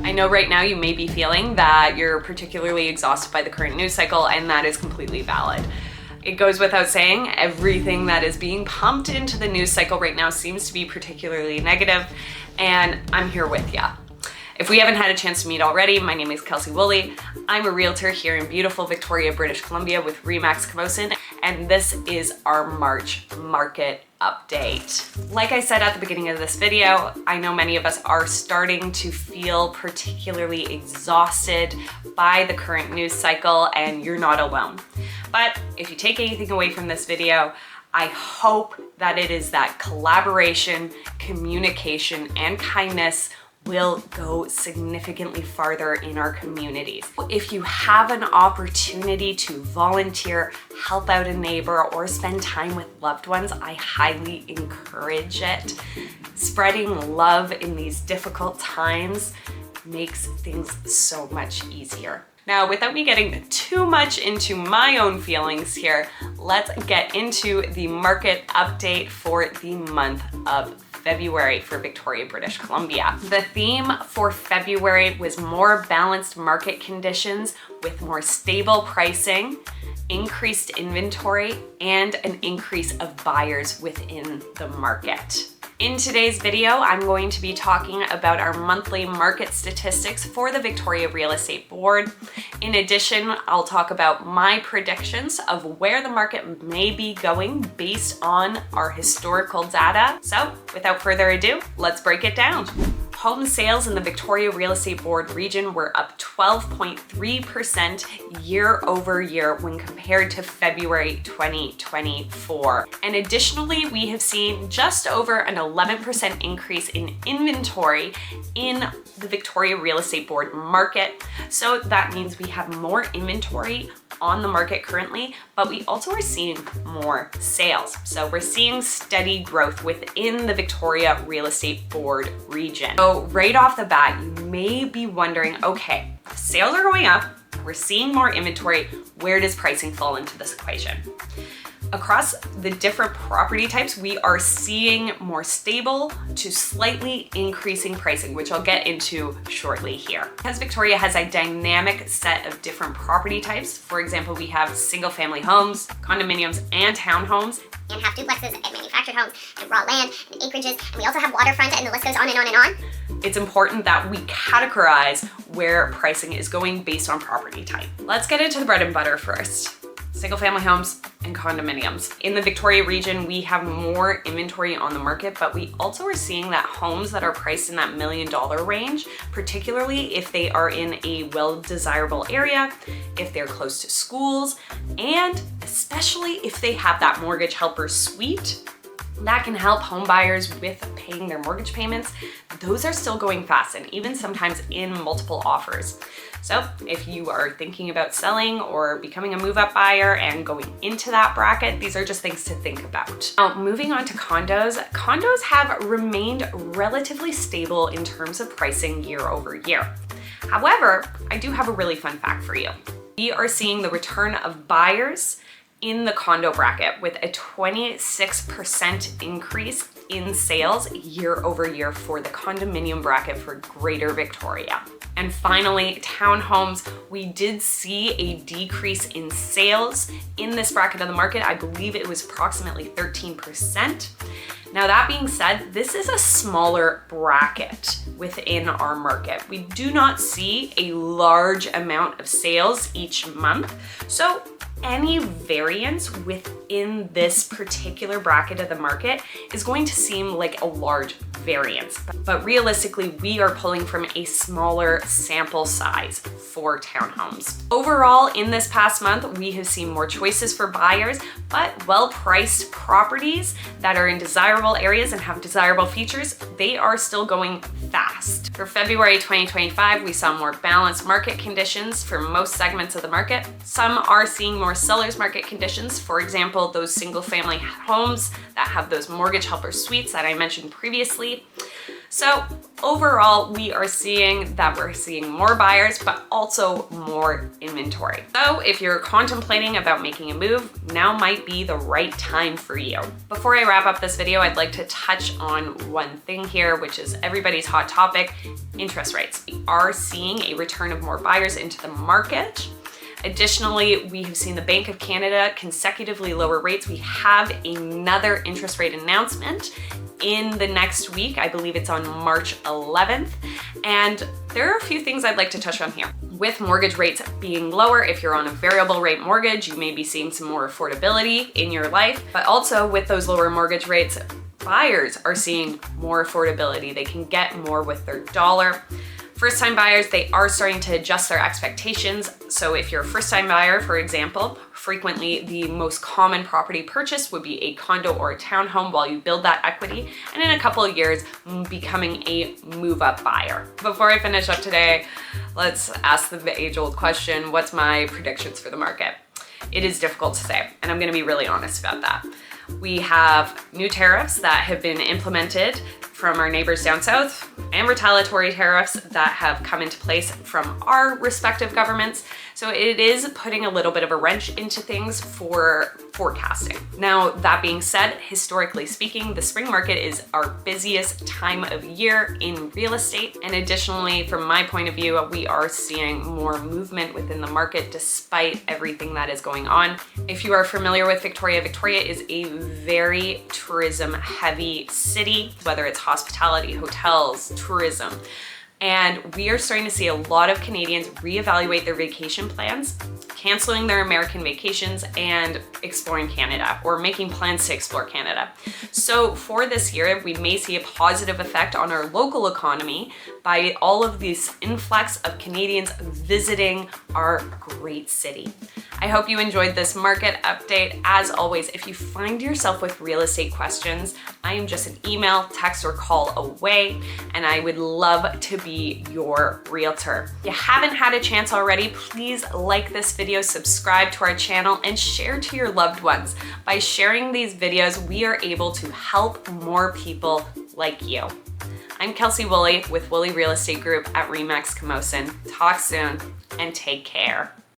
I know right now you may be feeling that you're particularly exhausted by the current news cycle, and that is completely valid. It goes without saying, everything that is being pumped into the news cycle right now seems to be particularly negative, and I'm here with ya. If we haven't had a chance to meet already, my name is Kelsey Woolley. I'm a realtor here in beautiful Victoria, British Columbia with Remax Camosun, and this is our March market update. Like I said at the beginning of this video, I know many of us are starting to feel particularly exhausted by the current news cycle, and you're not alone. But if you take anything away from this video, I hope that it is that collaboration, communication, and kindness will go significantly farther in our communities. If you have an opportunity to volunteer, help out a neighbor, or spend time with loved ones, I highly encourage it. Spreading love in these difficult times makes things so much easier. Now, without me getting too much into my own feelings here, let's get into the market update for the month of February for Victoria, British Columbia. The theme for February was more balanced market conditions with more stable pricing, increased inventory, and an increase of buyers within the market. In today's video, I'm going to be talking about our monthly market statistics for the Victoria Real Estate Board. In addition, I'll talk about my predictions of where the market may be going based on our historical data. So without further ado, let's break it down. Home sales in the Victoria Real Estate Board region were up 12.3% year over year when compared to February 2024. And additionally, we have seen just over an 11% increase in inventory in the Victoria Real Estate Board market. So that means we have more inventory on the market currently, but we also are seeing more sales. So we're seeing steady growth within the Victoria Real Estate Board region. So right off the bat, you may be wondering, okay, sales are going up, we're seeing more inventory, where does pricing fall into this equation? Across the different property types, we are seeing more stable to slightly increasing pricing, which I'll get into shortly here. Because Victoria has a dynamic set of different property types, for example, we have single family homes, condominiums, and townhomes, and have duplexes and manufactured homes and raw land and acreages, and we also have waterfront, and the list goes on and on and on. It's important that we categorize where pricing is going based on property type. Let's get into the bread and butter first. Single family homes and condominiums. In the Victoria region, we have more inventory on the market, but we also are seeing that homes that are priced in that $1 million range, particularly if they are in a well-desirable area, if they're close to schools, and especially if they have that mortgage helper suite that can help home buyers with paying their mortgage payments. Those are still going fast, and even sometimes in multiple offers. So if you are thinking about selling or becoming a move-up buyer and going into that bracket, these are just things to think about. Now, moving on to condos. Condos have remained relatively stable in terms of pricing year over year. However, I do have a really fun fact for you. We are seeing the return of buyers in the condo bracket with a 26% increase in sales year over year for the condominium bracket for Greater Victoria. And finally, townhomes, we did see a decrease in sales in this bracket of the market. I believe it was approximately 13%. Now, that being said, this is a smaller bracket within our market. We do not see a large amount of sales each month. So any variance within this particular bracket of the market is going to seem like a large variance. But realistically, we are pulling from a smaller sample size for townhomes. Overall, in this past month, we have seen more choices for buyers, but well-priced properties that are in desirable areas and have desirable features, they are still going fast. For February 2025, we saw more balanced market conditions for most segments of the market. Some are seeing more seller's market conditions. For example, those single family homes that have those mortgage helper suites that I mentioned previously. So overall, we're seeing more buyers, but also more inventory. So if you're contemplating about making a move, now might be the right time for you. Before I wrap up this video, I'd like to touch on one thing here, which is everybody's hot topic, interest rates. We are seeing a return of more buyers into the market. Additionally, we have seen the Bank of Canada consecutively lower rates. We have another interest rate announcement in the next week. I believe it's on March 11th. And there are a few things I'd like to touch on here. With mortgage rates being lower, if you're on a variable rate mortgage, you may be seeing some more affordability in your life. But also with those lower mortgage rates, buyers are seeing more affordability. They can get more with their dollar. First-time buyers, they are starting to adjust their expectations. So if you're a first-time buyer, for example, frequently the most common property purchase would be a condo or a townhome while you build that equity, and in a couple of years, becoming a move-up buyer. Before I finish up today, let's ask the age-old question, what's my predictions for the market? It is difficult to say, and I'm gonna be really honest about that. We have new tariffs that have been implemented from our neighbors down south and retaliatory tariffs that have come into place from our respective governments. So it is putting a little bit of a wrench into things for forecasting. Now, that being said, historically speaking, the spring market is our busiest time of year in real estate. And additionally, from my point of view, we are seeing more movement within the market despite everything that is going on. If you are familiar with Victoria, Victoria is a very tourism heavy city, whether it's hospitality, hotels, tourism. And we are starting to see a lot of Canadians reevaluate their vacation plans, canceling their American vacations and exploring Canada or making plans to explore Canada. So for this year, we may see a positive effect on our local economy by all of this influx of Canadians visiting our great city. I hope you enjoyed this market update. As always, if you find yourself with real estate questions, I am just an email, text, or call away, and I would love to be your realtor. If you haven't had a chance already, please like this video, subscribe to our channel, and share to your loved ones. By sharing these videos, we are able to help more people like you. I'm Kelsey Woolley with Woolley Real Estate Group at RE/MAX Camosun. Talk soon and take care.